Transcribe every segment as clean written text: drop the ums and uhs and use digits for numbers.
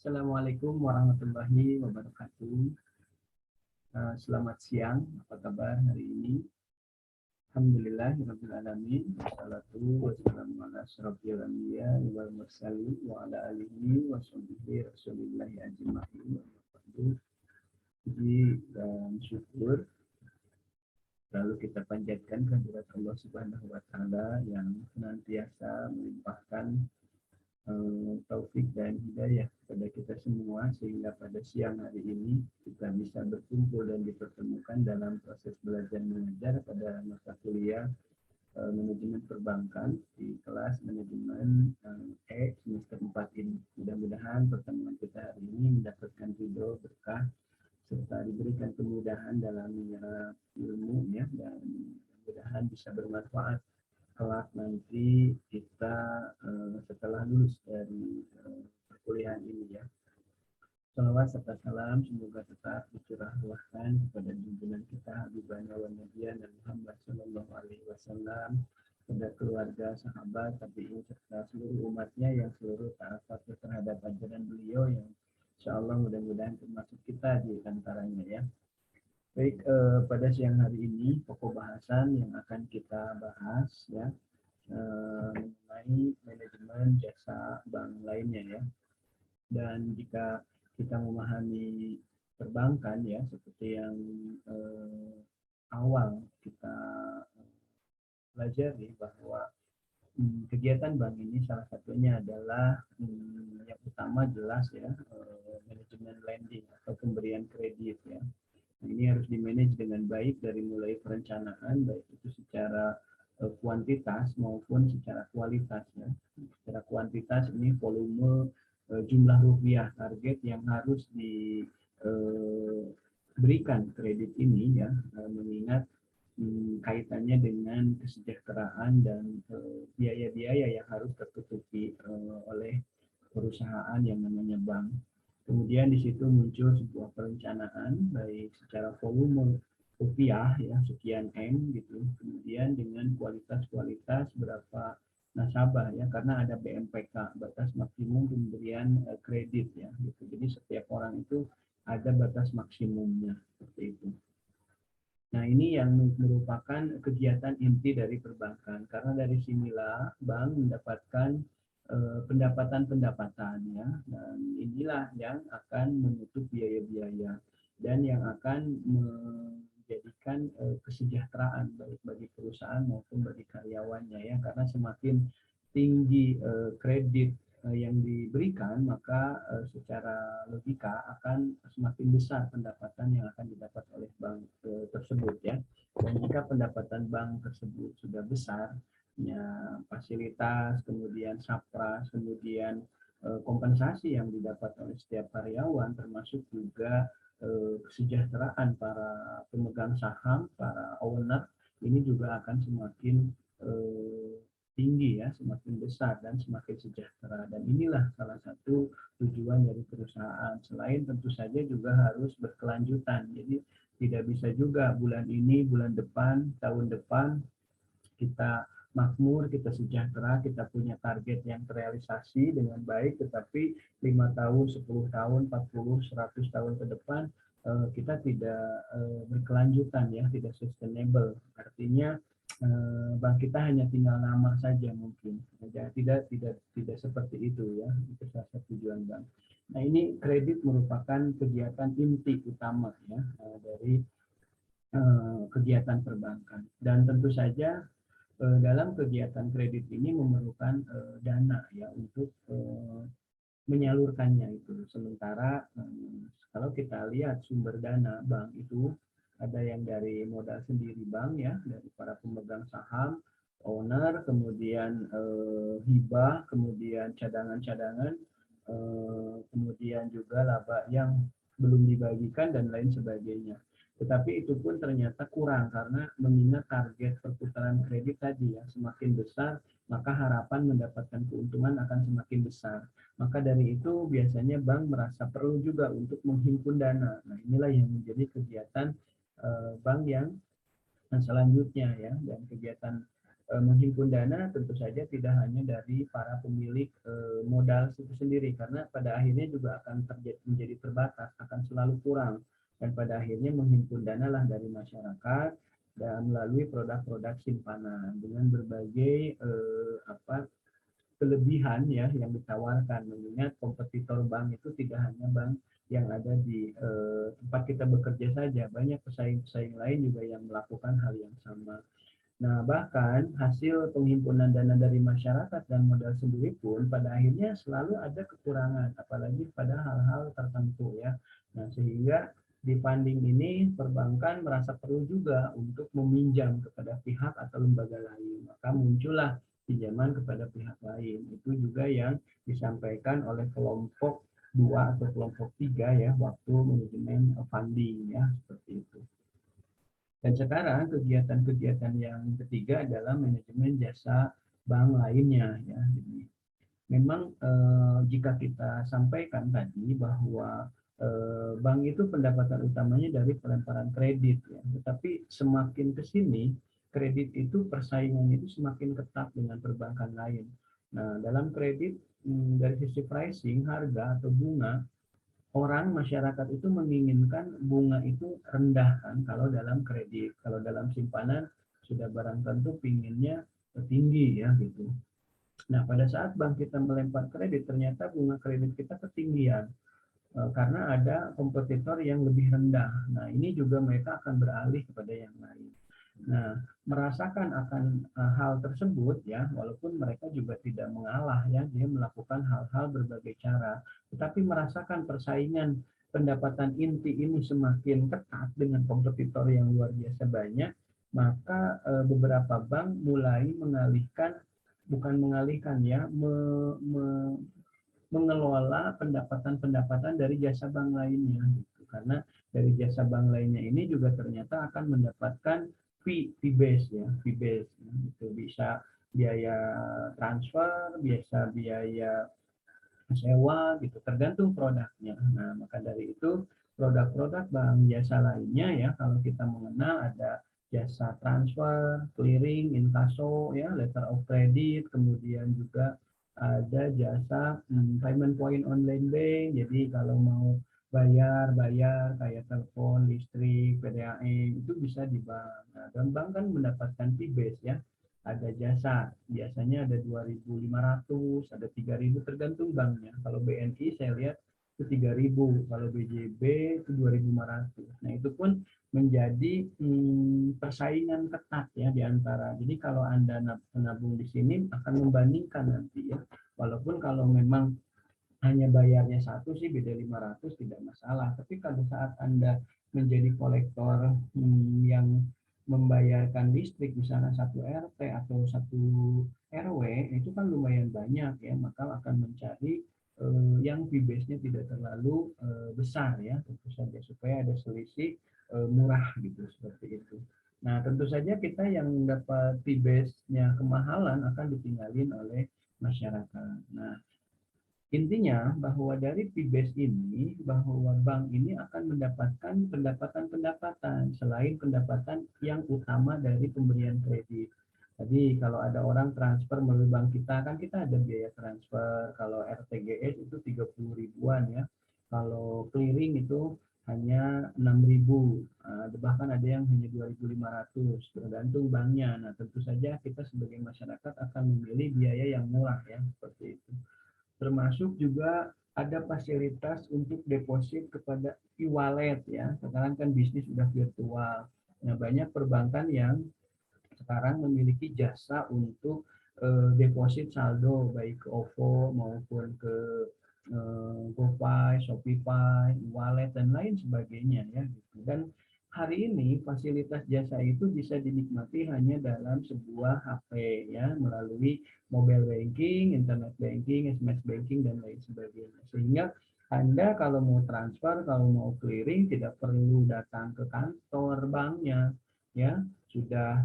Assalamualaikum warahmatullahi wabarakatuh. Selamat siang, apa kabar hari ini? Alhamdulillahirabbil alamin. Wassalatu wassalamu ala asyrofil anbiya wal mursalin wa ala alihi wa sahbihi rasulillahi ajma'in. Puji dan syukur lalu kita panjatkan kehadirat Allah Subhanahu wa taala yang senantiasa melimpahkan taufik dan hidayah kepada kita semua sehingga pada siang hari ini kita bisa berkumpul dan dipertemukan dalam proses belajar mengajar pada mata kuliah manajemen perbankan di kelas manajemen semester 4 ini. Mudah-mudahan pertemuan kita hari ini mendapatkan ridho berkah serta diberikan kemudahan dalam menyerap ilmu ya, dan mudah-mudahan bisa bermanfaat kelak nanti kita setelah lulus dari perkuliahan ini ya. Salawat serta salam semoga tetap dicurahkan kepada junjungan kita Habibana wa Nabiyyana Muhammad sallallahu alaihi wasallam, kepada keluarga, sahabat, tabi'in serta seluruh umatnya yang seluruh taat terhadap ajaran beliau yang insyaallah mudah-mudahan termasuk kita di antaranya ya. Baik, pada siang hari ini pokok bahasan yang akan kita bahas ya mengenai manajemen jasa bank lainnya ya. Dan jika kita memahami perbankan ya seperti yang awal kita pelajari bahwa kegiatan bank ini salah satunya adalah yang utama jelas ya manajemen lending atau pemberian kredit ya. Ini harus dimanage dengan baik dari mulai perencanaan, baik itu secara kuantitas maupun secara kualitas ya. Secara kuantitas ini volume jumlah rupiah target yang harus diberikan kredit ini ya, mengingat kaitannya dengan kesejahteraan dan biaya-biaya yang harus tertutupi oleh perusahaan yang namanya bank. Kemudian di situ muncul sebuah perencanaan baik secara volume rupiah ya sekian M gitu, kemudian dengan kualitas berapa nasabah ya, karena ada BMPK batas maksimum pemberian kredit ya gitu. Jadi setiap orang itu ada batas maksimumnya seperti itu. Nah ini yang merupakan kegiatan inti dari perbankan, karena dari sinilah bank mendapatkan pendapatan ya, dan inilah yang akan menutup biaya-biaya dan yang akan menjadikan kesejahteraan baik bagi perusahaan maupun bagi karyawannya ya, karena semakin tinggi kredit yang diberikan maka secara logika akan semakin besar pendapatan yang akan didapat oleh bank tersebut ya. Dan jika pendapatan bank tersebut sudah besar ya, fasilitas, kemudian sapras, kemudian kompensasi yang didapat oleh setiap karyawan, termasuk juga kesejahteraan para pemegang saham, para owner, ini juga akan semakin tinggi ya, semakin besar dan semakin sejahtera. Dan inilah salah satu tujuan dari perusahaan. Selain tentu saja juga harus berkelanjutan. Jadi tidak bisa juga bulan ini, bulan depan, tahun depan kita makmur, kita sejahtera, kita punya target yang terrealisasi dengan baik, tetapi 5 tahun, 10 tahun, 40, 100 tahun ke depan kita tidak berkelanjutan ya, tidak sustainable. Artinya bank kita hanya tinggal nama saja mungkin. Tidak seperti itu ya. Itu salah satu tujuan bank. Nah, ini kredit merupakan kegiatan inti utama ya dari kegiatan perbankan. Dan tentu saja dalam kegiatan kredit ini memerlukan dana ya untuk menyalurkannya itu. Sementara kalau kita lihat sumber dana bank itu ada yang dari modal sendiri bank ya, dari para pemegang saham, owner, kemudian hibah, kemudian cadangan-cadangan, kemudian juga laba yang belum dibagikan dan lain sebagainya. Tetapi itu pun ternyata kurang karena mengingat target perputaran kredit tadi ya, semakin besar maka harapan mendapatkan keuntungan akan semakin besar. Maka dari itu biasanya bank merasa perlu juga untuk menghimpun dana. Nah inilah yang menjadi kegiatan bank yang selanjutnya ya, dan kegiatan menghimpun dana tentu saja tidak hanya dari para pemilik modal itu sendiri, karena pada akhirnya juga akan menjadi terbatas, akan selalu kurang, dan pada akhirnya menghimpun dana lah dari masyarakat dan melalui produk-produk simpanan dengan berbagai kelebihan ya yang ditawarkan, mengingat kompetitor bank itu tidak hanya bank yang ada di tempat kita bekerja saja, banyak pesaing-pesaing lain juga yang melakukan hal yang sama. Nah, bahkan hasil penghimpunan dana dari masyarakat dan modal sendiri pun pada akhirnya selalu ada kekurangan, apalagi pada hal-hal tertentu ya. Nah, sehingga di funding ini perbankan merasa perlu juga untuk meminjam kepada pihak atau lembaga lain. Maka muncullah pinjaman kepada pihak lain. Itu juga yang disampaikan oleh kelompok 2 atau kelompok 3 ya waktu manajemen funding ya, seperti itu. Dan sekarang kegiatan-kegiatan yang ketiga adalah manajemen jasa bank lainnya ya. Jadi memang jika kita sampaikan tadi bahwa bank itu pendapatan utamanya dari pelemparan kredit ya. Tetapi semakin ke sini kredit itu persaingannya itu semakin ketat dengan perbankan lain. Nah, dalam kredit dari sisi pricing, harga atau bunga, orang masyarakat itu menginginkan bunga itu rendah kan kalau dalam kredit, kalau dalam simpanan sudah barang tentu pinginnya tinggi ya gitu. Nah, pada saat bank kita melempar kredit ternyata bunga kredit kita ketinggian karena ada kompetitor yang lebih rendah. Nah, ini juga mereka akan beralih kepada yang lain. Nah, merasakan akan hal tersebut ya, walaupun mereka juga tidak mengalah ya, dia melakukan hal-hal berbagai cara, tetapi merasakan persaingan pendapatan inti ini semakin ketat dengan kompetitor yang luar biasa banyak, maka beberapa bank mulai mengalihkan, bukan mengalihkan ya, mengelola pendapatan-pendapatan dari jasa bank lainnya, gitu. Karena dari jasa bank lainnya ini juga ternyata akan mendapatkan fee base ya, fee base ya, itu bisa biaya transfer, biasa biaya sewa gitu, tergantung produknya. Nah, maka dari itu produk-produk bank jasa lainnya ya, kalau kita mengenal ada jasa transfer, clearing, inkaso ya, letter of credit, kemudian juga ada jasa payment point online bank. Jadi kalau mau bayar kayak telepon, listrik, PDAM itu bisa di bank. Nah, dan bank kan mendapatkan fee base ya. Ada jasa, biasanya ada 2.500, ada 3.000 tergantung banknya. Kalau BNI saya lihat itu 3.000, kalau BJB itu 2.500. Nah, itu pun menjadi persaingan ketat ya di antara. Jadi kalau Anda menabung di sini akan membandingkan nanti ya. Walaupun kalau memang hanya bayarnya satu sih beda 500 tidak masalah. Tapi kalau saat Anda menjadi kolektor yang membayarkan listrik misalnya satu RT atau satu RW itu kan lumayan banyak ya, maka akan mencari yang fee base-nya tidak terlalu besar ya, tentu saja supaya ada selisih murah gitu seperti itu. Nah, tentu saja kita yang dapat fee base-nya kemahalan akan ditinggalin oleh masyarakat. Nah, intinya bahwa dari fee base ini, bahwa bank ini akan mendapatkan pendapatan-pendapatan selain pendapatan yang utama dari pemberian kredit. Jadi kalau ada orang transfer melalui bank kita, kan kita ada biaya transfer. Kalau RTGS itu 30 ribuan ya. Kalau clearing itu hanya 6.000. Bahkan ada yang hanya 2.500, tergantung banknya. Nah, tentu saja kita sebagai masyarakat akan memilih biaya yang murah ya, seperti itu. Termasuk juga ada fasilitas untuk deposit kepada e-wallet ya. Sekarang kan bisnis sudah virtual. Nah, banyak perbankan yang sekarang memiliki jasa untuk deposit saldo baik ke OVO maupun ke GoPay, Shopify, e-wallet dan lain sebagainya ya. Dan hari ini fasilitas jasa itu bisa dinikmati hanya dalam sebuah HP ya, melalui mobile banking, internet banking, SMS banking dan lain sebagainya. Sehingga Anda kalau mau transfer, kalau mau clearing tidak perlu datang ke kantor banknya ya, sudah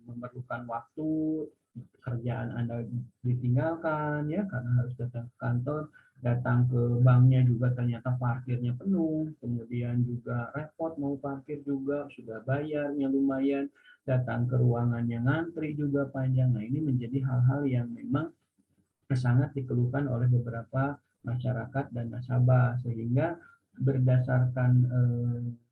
memerlukan waktu, kerjaan Anda ditinggalkan ya karena harus datang ke kantor. datang ke banknya juga ternyata parkirnya penuh, kemudian juga repot mau parkir juga, sudah bayarnya lumayan, datang ke ruangannya ngantri juga panjang. Nah, ini menjadi hal-hal yang memang sangat dikeluhkan oleh beberapa masyarakat dan nasabah, sehingga berdasarkan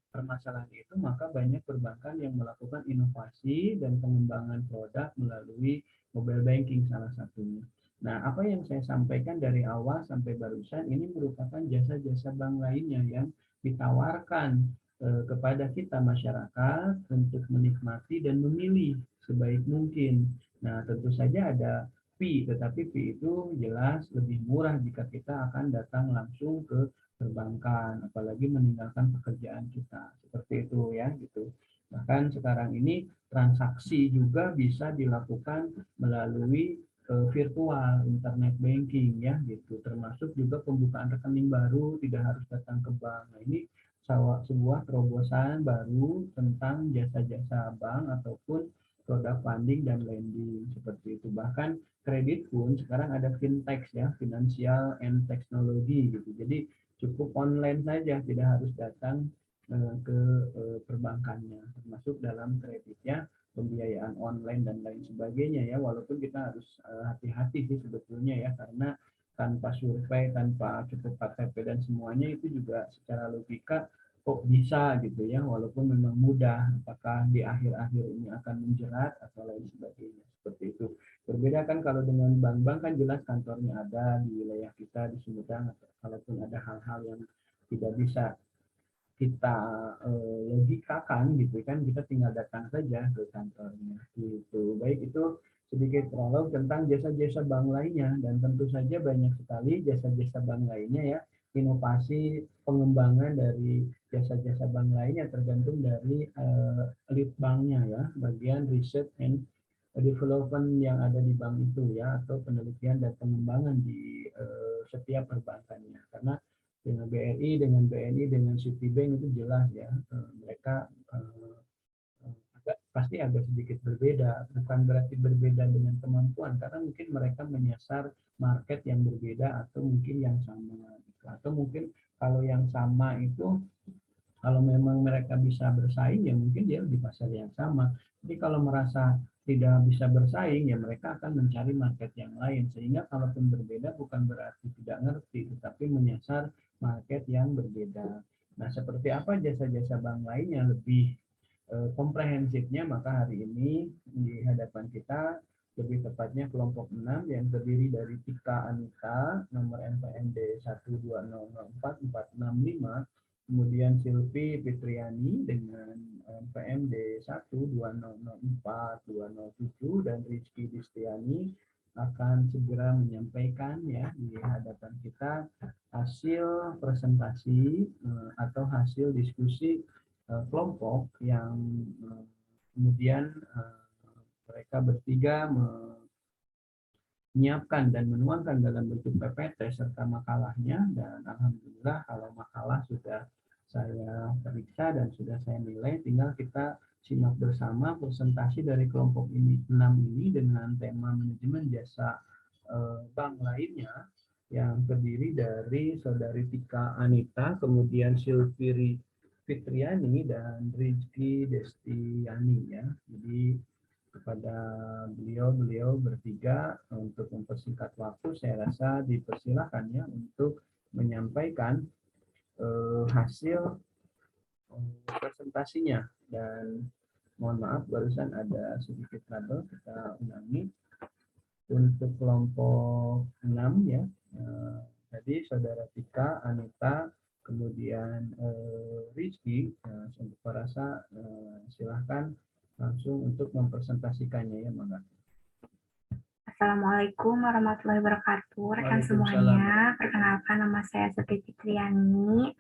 permasalahan itu maka banyak perbankan yang melakukan inovasi dan pengembangan produk melalui mobile banking salah satunya. Nah, apa yang saya sampaikan dari awal sampai barusan ini merupakan jasa-jasa bank lainnya yang ditawarkan kepada kita masyarakat untuk menikmati dan memilih sebaik mungkin. Nah, tentu saja ada fee, tetapi fee itu jelas lebih murah jika kita akan datang langsung ke perbankan, apalagi meninggalkan pekerjaan kita. Seperti itu ya, gitu. Bahkan sekarang ini transaksi juga bisa dilakukan melalui virtual internet banking ya gitu, termasuk juga pembukaan rekening baru tidak harus datang ke bank. Nah, ini sebuah terobosan baru tentang jasa-jasa bank ataupun produk funding dan lending seperti itu. Bahkan kredit pun sekarang ada fintech ya, financial and technology gitu. Jadi cukup online saja, tidak harus datang ke perbankannya, termasuk dalam kreditnya, pembiayaan online dan lain sebagainya ya. Walaupun kita harus hati-hati sih sebetulnya ya, karena tanpa survei, tanpa cukup KTP dan semuanya itu juga secara logika kok bisa gitu ya, walaupun memang mudah, apakah di akhir-akhir ini akan menjerat atau lain sebagainya seperti itu. Berbeda kan kalau dengan bank-bank kan jelas kantornya ada di wilayah kita di Sumedang, kalaupun ada hal-hal yang tidak bisa kita logikakan gitu kan, kita tinggal datang saja ke kantornya gitu. Baik, itu sedikit prolog tentang jasa-jasa bank lainnya, dan tentu saja banyak sekali jasa-jasa bank lainnya ya. Inovasi pengembangan dari jasa-jasa bank lainnya tergantung dari lead banknya ya, bagian research and development yang ada di bank itu ya, atau penelitian dan pengembangan di setiap perbankannya. Karena dengan BRI, dengan BNI, dengan Citibank itu jelas ya, mereka pasti agak sedikit berbeda. Bukan berarti berbeda dengan kemampuan, karena mungkin mereka menyasar market yang berbeda atau mungkin yang sama. Gitu. Atau mungkin kalau yang sama itu, kalau memang mereka bisa bersaing ya mungkin dia di pasar yang sama. Tapi kalau merasa tidak bisa bersaing ya mereka akan mencari market yang lain. Sehingga kalaupun berbeda bukan berarti tidak ngerti, tetapi menyasar market yang berbeda. Nah, seperti apa jasa-jasa bank lainnya lebih komprehensifnya, maka hari ini di hadapan kita lebih tepatnya kelompok 6 yang terdiri dari Tika Anita nomor NPMD 120044465, kemudian Silvi Fitriani dengan PMD 120042007, dan Rizky Distiani akan segera menyampaikan ya di hadapan kita hasil presentasi atau hasil diskusi kelompok yang kemudian mereka bertiga menyiapkan dan menuangkan dalam bentuk PPT serta makalahnya, dan alhamdulillah kalau makalah sudah saya periksa dan sudah saya nilai, tinggal kita simak bersama presentasi dari kelompok ini 6 ini dengan tema manajemen jasa bank lainnya yang terdiri dari Saudari Tika Anita, kemudian Silvi Fitriani dan Rizky Destiani ya. Jadi kepada beliau bertiga untuk mempersingkat waktu, saya rasa dipersilakan ya untuk menyampaikan hasil presentasinya. Dan mohon maaf barusan ada sedikit trouble, kita ulangi. Untuk kelompok 6 ya, tadi Saudara Tika, Anita, kemudian Rizky, saya rasa silahkan langsung untuk mempresentasikannya ya, Mangga. Assalamualaikum warahmatullahi wabarakatuh, rekan semuanya. Perkenalkan, nama saya Silvi Fitriani.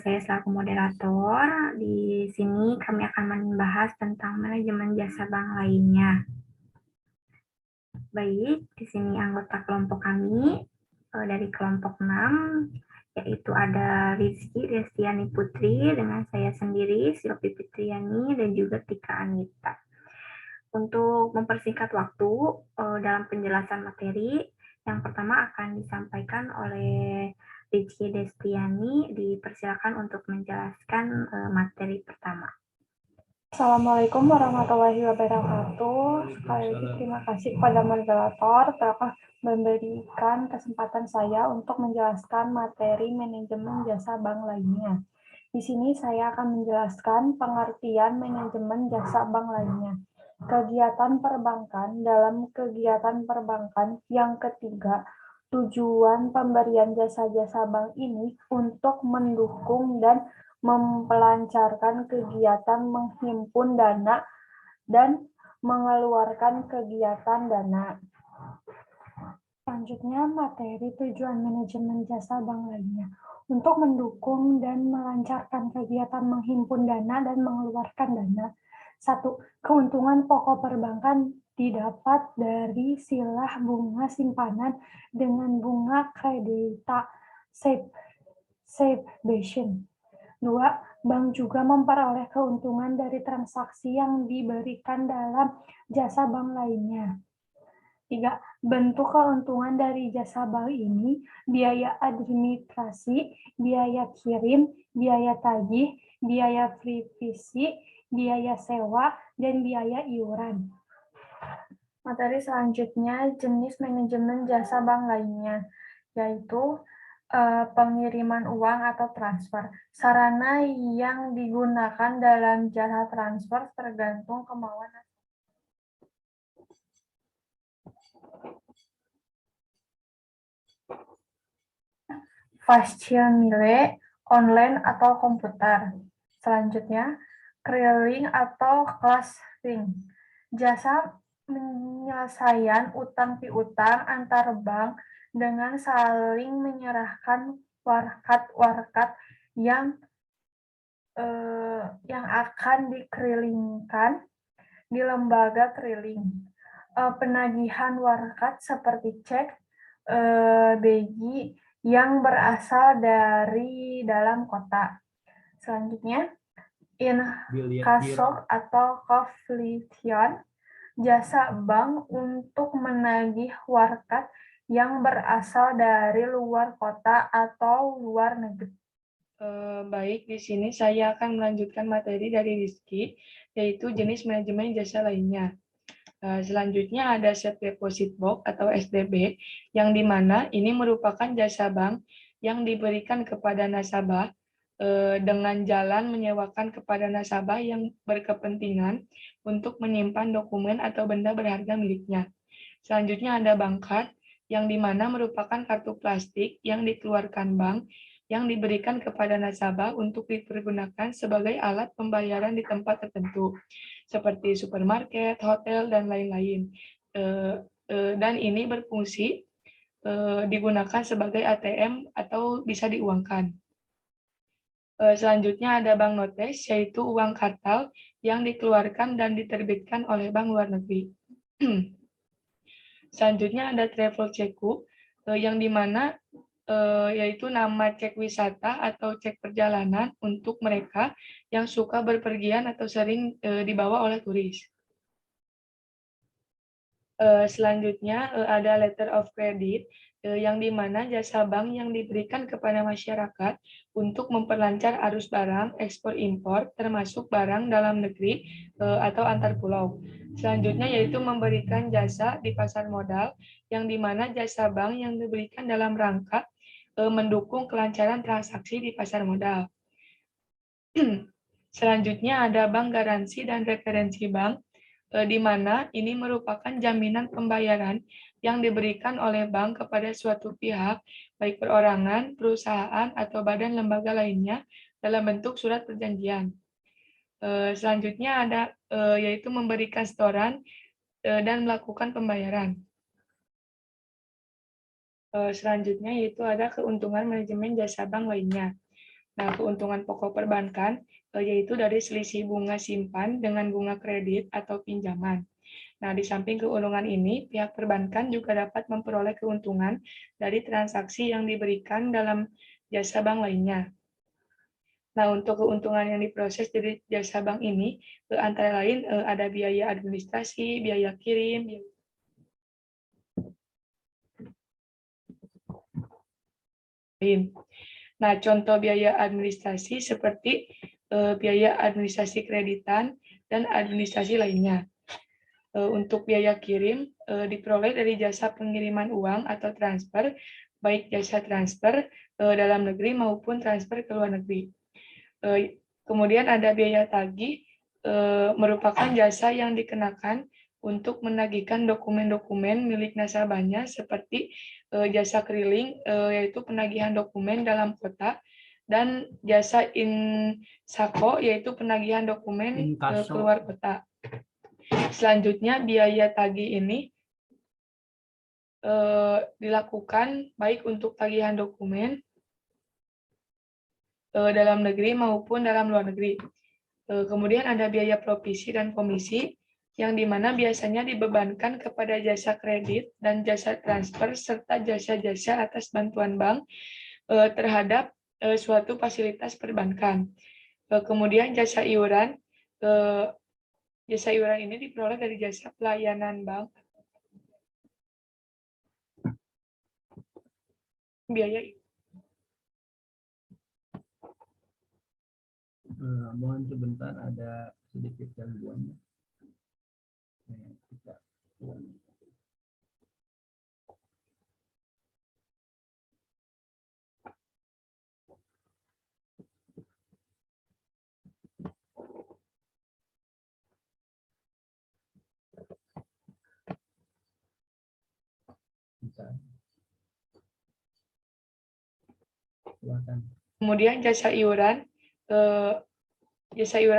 Saya selaku moderator. Di sini kami akan membahas tentang manajemen jasa bank lainnya. Baik, di sini anggota kelompok kami dari kelompok 6, yaitu ada Rizky Destiani Putri dengan saya sendiri, Silvi Fitriani, dan juga Tika Anita. Untuk mempersingkat waktu dalam penjelasan materi, Yang pertama akan disampaikan oleh Rizky Destiani. Dipersilakan untuk menjelaskan materi pertama. Assalamualaikum warahmatullahi wabarakatuh. Sekali lagi terima kasih kepada moderator telah memberikan kesempatan saya untuk menjelaskan materi manajemen jasa bank lainnya. Di sini saya akan menjelaskan pengertian manajemen jasa bank lainnya. Kegiatan perbankan. Dalam kegiatan perbankan yang ketiga, tujuan pemberian jasa-jasa bank ini untuk mendukung dan melancarkan kegiatan menghimpun dana dan mengeluarkan kegiatan dana. Selanjutnya, materi tujuan manajemen jasa bank lainnya. Untuk mendukung dan melancarkan kegiatan menghimpun dana dan mengeluarkan dana. 1. Keuntungan pokok perbankan didapat dari silah bunga simpanan dengan bunga kredita subscription. 2. Bank juga memperoleh keuntungan dari transaksi yang diberikan dalam jasa bank lainnya. 3. Bentuk keuntungan dari jasa bank ini, biaya administrasi, biaya kirim, biaya tagih, biaya privisi, biaya sewa, dan biaya iuran. Materi selanjutnya, jenis manajemen jasa bank lainnya, yaitu pengiriman uang atau transfer. Sarana yang digunakan dalam jasa transfer tergantung kemauan. Facsimile, online atau komputer. Selanjutnya, clearing atau clustering. Jasa penyelesaian utang piutang antar bank dengan saling menyerahkan warkat-warkat yang akan dikerilingkan di lembaga keriling. Penagihan warkat seperti cek, begi yang berasal dari dalam kota. Selanjutnya, inkasso atau confliction, jasa bank untuk menagih warkat yang berasal dari luar kota atau luar negeri. Baik, di sini saya akan melanjutkan materi dari Rizky, yaitu jenis manajemen jasa lainnya. Selanjutnya ada Safe Deposit Box atau SDB, yang dimana ini merupakan jasa bank yang diberikan kepada nasabah dengan jalan menyewakan kepada nasabah yang berkepentingan untuk menyimpan dokumen atau benda berharga miliknya. Selanjutnya ada bank card, yang dimana merupakan kartu plastik yang dikeluarkan bank yang diberikan kepada nasabah untuk dipergunakan sebagai alat pembayaran di tempat tertentu, seperti supermarket, hotel, dan lain-lain. Dan ini berfungsi digunakan sebagai ATM atau bisa diuangkan. Selanjutnya ada bank notes, yaitu uang kartal yang dikeluarkan dan diterbitkan oleh bank luar negeri. Selanjutnya ada travel checkbook, yang dimana yaitu nama cek wisata atau cek perjalanan untuk mereka yang suka berpergian atau sering dibawa oleh turis. Selanjutnya ada letter of credit, yang dimana jasa bank yang diberikan kepada masyarakat untuk memperlancar arus barang ekspor impor termasuk barang dalam negeri atau antar pulau. Selanjutnya yaitu memberikan jasa di pasar modal, yang dimana jasa bank yang diberikan dalam rangka mendukung kelancaran transaksi di pasar modal. Selanjutnya ada bank garansi dan referensi bank, di mana ini merupakan jaminan pembayaran yang diberikan oleh bank kepada suatu pihak, baik perorangan, perusahaan, atau badan lembaga lainnya dalam bentuk surat perjanjian. Selanjutnya ada yaitu memberikan setoran dan melakukan pembayaran. Selanjutnya yaitu ada keuntungan manajemen jasa bank lainnya. Nah, keuntungan pokok perbankan yaitu dari selisih bunga simpan dengan bunga kredit atau pinjaman. Nah, di samping keuntungan ini, pihak perbankan juga dapat memperoleh keuntungan dari transaksi yang diberikan dalam jasa bank lainnya. Nah, untuk keuntungan yang diproses dari jasa bank ini, antara lain ada biaya administrasi, biaya kirim, lain. Nah, contoh biaya administrasi seperti biaya administrasi kreditan dan administrasi lainnya. Untuk biaya kirim diperoleh dari jasa pengiriman uang atau transfer, baik jasa transfer dalam negeri maupun transfer ke luar negeri. Kemudian ada biaya tagih, merupakan jasa yang dikenakan untuk menagihkan dokumen-dokumen milik nasabahnya seperti jasa keliling, yaitu penagihan dokumen dalam kota, dan jasa insako, yaitu penagihan dokumen keluar kota. Selanjutnya, biaya tagih ini dilakukan baik untuk tagihan dokumen dalam negeri maupun dalam luar negeri. Kemudian ada biaya provisi dan komisi, yang dimana biasanya dibebankan kepada jasa kredit dan jasa transfer serta jasa-jasa atas bantuan bank terhadap suatu fasilitas perbankan. Kemudian jasa iuran ini diperoleh dari jasa pelayanan bank. Biaya mohon sebentar, ada sedikit gangguan. Kita ulangi. Kemudian jasa iuran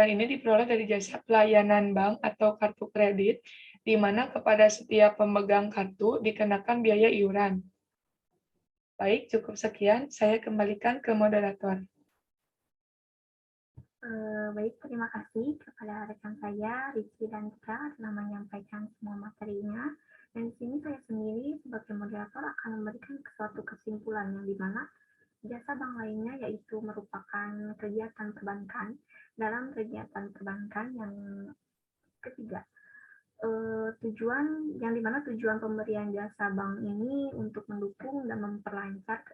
ini diperoleh dari jasa pelayanan bank atau kartu kredit, di mana kepada setiap pemegang kartu dikenakan biaya iuran. Baik, cukup sekian. Saya kembalikan ke moderator. Baik, terima kasih kepada rekan saya, Rizky dan Tika, telah menyampaikan semua materinya. Dan di sini saya sendiri sebagai moderator akan memberikan suatu kesimpulan yang dimana jasa bank lainnya yaitu merupakan kegiatan perbankan. Dalam kegiatan perbankan yang ketiga, tujuan pemberian jasa bank ini untuk mendukung dan memperlancar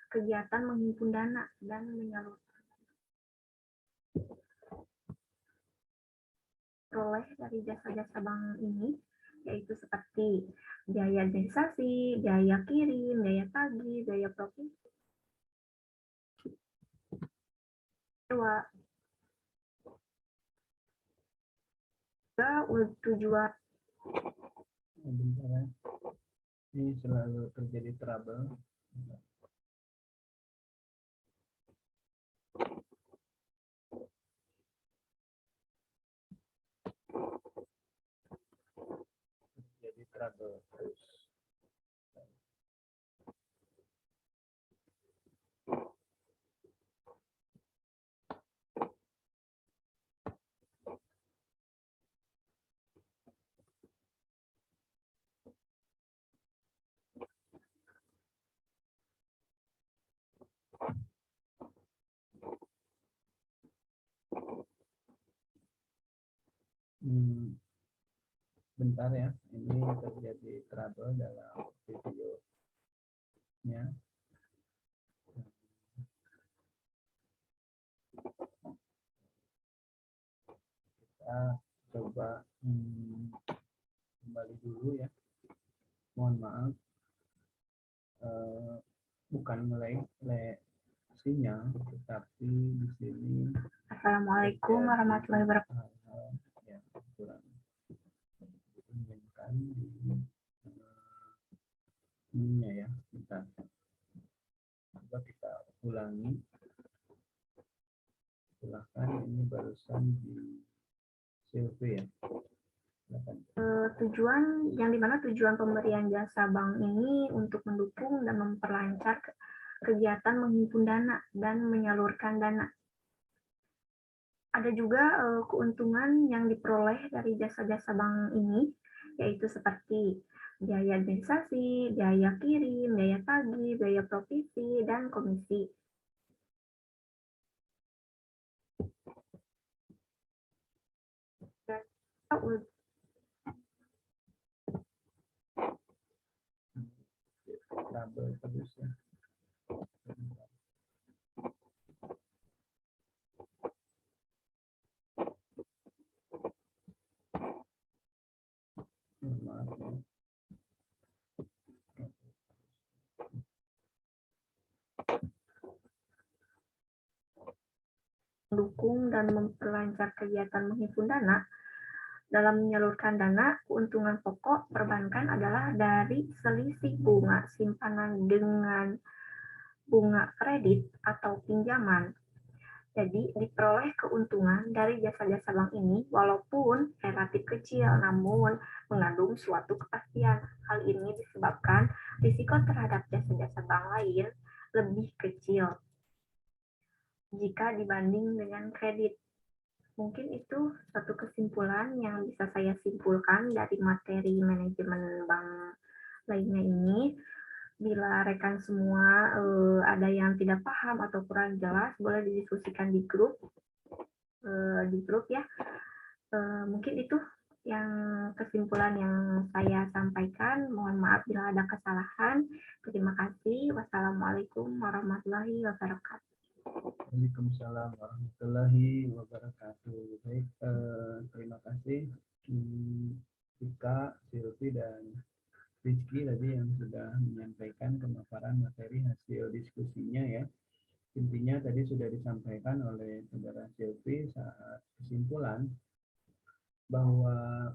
kegiatan menghimpun dana dan menyalurkan peroleh dari jasa-jasa bank ini, yaitu seperti biaya administrasi, biaya kirim, biaya tagih, biaya provisi, tujuan. Bentar ya. Ini selalu terjadi trouble. Terjadi trouble terus. Bentar ya, ini terjadi trouble dalam videonya. Kita coba kembali dulu ya. Mohon maaf, bukan mulai sinyal, tetapi di sini. Assalamualaikum warahmatullahi wabarakatuh. Yang kurang diinginkan di ininya ya. Kita coba kita ulangi. Silahkan, ini barusan di survei ya. Tujuan yang dimana tujuan pemberian jasa bank ini untuk mendukung dan memperlancar kegiatan menghimpun dana dan menyalurkan dana. Ada juga keuntungan yang diperoleh dari jasa-jasa bank ini, yaitu seperti biaya administrasi, biaya kirim, biaya tagih, biaya provisi, dan komisi. Trouble terus ya. mendukung dan memperlancar kegiatan menghimpun dana. Dalam menyalurkan dana, keuntungan pokok perbankan adalah dari selisih bunga simpanan dengan bunga kredit atau pinjaman. Jadi, diperoleh keuntungan dari jasa-jasa bank ini walaupun relatif kecil, namun mengandung suatu kepastian. Hal ini disebabkan risiko terhadap jasa-jasa bank lain lebih kecil jika dibanding dengan kredit. Mungkin itu satu kesimpulan yang bisa saya simpulkan dari materi manajemen bank lainnya ini. Bila rekan semua ada yang tidak paham atau kurang jelas, boleh didiskusikan di grup ya. Mungkin itu yang kesimpulan yang saya sampaikan. Mohon maaf bila ada kesalahan. Terima kasih. Wassalamualaikum warahmatullahi wabarakatuh. Waalaikumsalam warahmatullahi wabarakatuh. Baik, terima kasih Tika, Silvi, dan Rizky tadi yang sudah menyampaikan pemaparan materi hasil diskusinya ya. Intinya tadi sudah disampaikan oleh saudara Silvi saat kesimpulan bahwa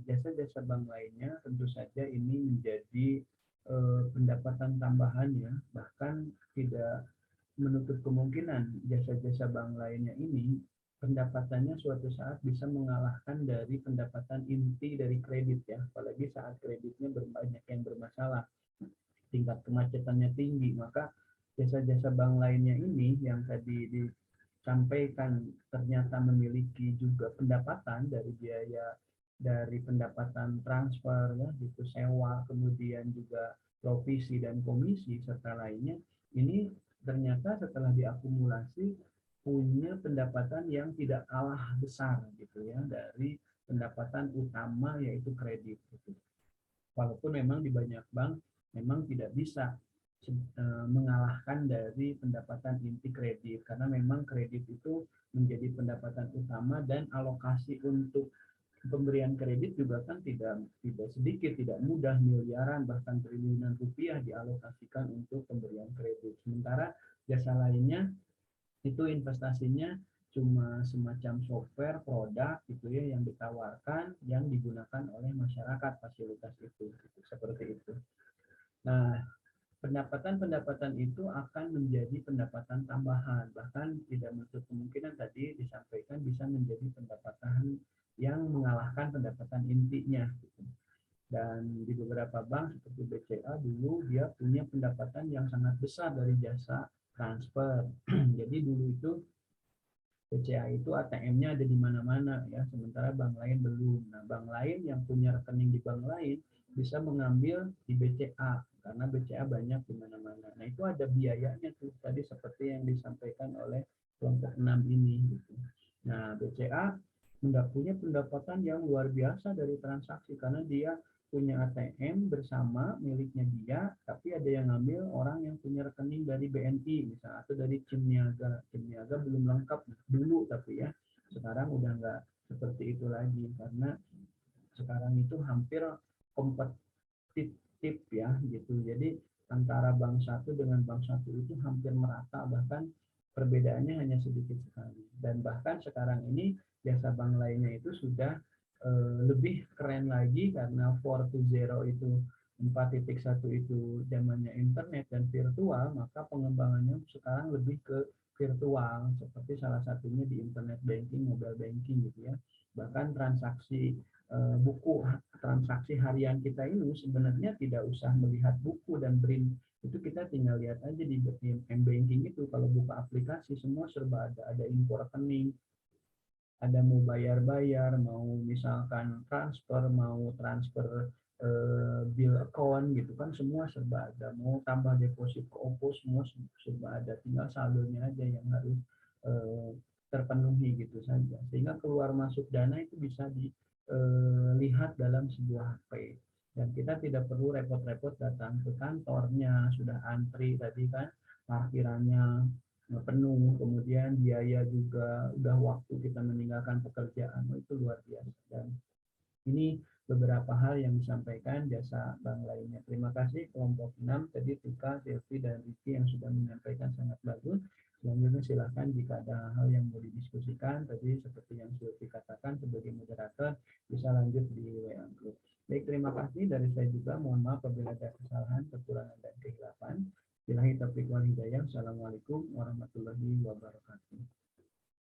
jasa-jasa bank lainnya tentu saja ini menjadi pendapatan tambahan ya, bahkan tidak menutup kemungkinan jasa-jasa bank lainnya ini pendapatannya suatu saat bisa mengalahkan dari pendapatan inti dari kredit ya, apalagi saat kreditnya banyak yang bermasalah, tingkat kemacetannya tinggi, maka jasa-jasa bank lainnya ini yang tadi disampaikan ternyata memiliki juga pendapatan dari biaya dari pendapatan transfer ya, gitu, sewa, kemudian juga provisi dan komisi serta lainnya, ini ternyata setelah diakumulasi punya pendapatan yang tidak kalah besar gitu ya dari pendapatan utama yaitu kredit gitu. Walaupun memang di banyak bank memang tidak bisa mengalahkan dari pendapatan inti kredit karena memang kredit itu menjadi pendapatan utama dan alokasi untuk pemberian kredit juga kan tidak sedikit, tidak mudah, miliaran bahkan triliunan rupiah dialokasikan untuk pemberian kredit. Sementara jasa lainnya itu investasinya cuma semacam software produk gitu ya yang ditawarkan yang digunakan oleh masyarakat fasilitas itu gitu, seperti itu. Nah, pendapatan itu akan menjadi pendapatan tambahan, bahkan tidak menutup kemungkinan tadi disampaikan bisa menjadi pendapatan yang mengalahkan pendapatan intinya gitu. Dan di beberapa bank seperti BCA dulu dia punya pendapatan yang sangat besar dari jasa transfer. Jadi dulu itu BCA itu ATM-nya ada di mana-mana ya, sementara bank lain belum. Nah, bank lain yang punya rekening di bank lain bisa mengambil di BCA karena BCA banyak di mana-mana. Nah, itu ada biayanya tuh tadi seperti yang disampaikan oleh kelompok 6 ini gitu. Nah, BCA punya pendapatan yang luar biasa dari transaksi karena dia punya ATM bersama miliknya dia, tapi ada yang ngambil orang yang punya rekening dari BNI misalnya atau dari Cimniaga. Cimniaga belum lengkap dulu tapi ya sekarang udah nggak seperti itu lagi karena sekarang itu hampir kompetitif ya gitu. Jadi antara bank satu dengan bank satu itu hampir merata, bahkan perbedaannya hanya sedikit sekali. Dan bahkan sekarang ini jasa bank lainnya itu sudah lebih keren lagi karena 4.0 itu 4.1 itu zamannya internet dan virtual, maka pengembangannya sekarang lebih ke virtual seperti salah satunya di internet banking, mobile banking gitu ya. Bahkan transaksi buku transaksi harian kita ini sebenarnya tidak usah melihat buku dan print, itu kita tinggal lihat aja di m-banking itu kalau buka aplikasi semua serba ada info rekening, ada mau bayar-bayar, mau misalkan mau transfer bill account gitu kan semua serba ada, mau tambah deposit ke OPPO semua serba ada, tinggal saldonya aja yang harus terpenuhi gitu saja, sehingga keluar masuk dana itu bisa dilihat dalam sebuah HP dan kita tidak perlu repot-repot datang ke kantornya, sudah antri tadi kan, parkirannya penuh, kemudian biaya juga udah waktu kita meninggalkan pekerjaan, itu luar biasa. Dan ini beberapa hal yang disampaikan jasa bank lainnya. Terima kasih kelompok 6 tadi Tika, Silvi, dan Riki yang sudah menyampaikan sangat bagus. Selanjutnya silahkan jika ada hal yang mau didiskusikan, tadi seperti yang sudah dikatakan sebagai moderator, bisa lanjut di WA Group. Baik, terima kasih dari saya juga. Mohon maaf apabila ada kesalahan, kekurangan, dan kehilapan. Billahi taufiq wal hidayah. Assalamualaikum warahmatullahi wabarakatuh.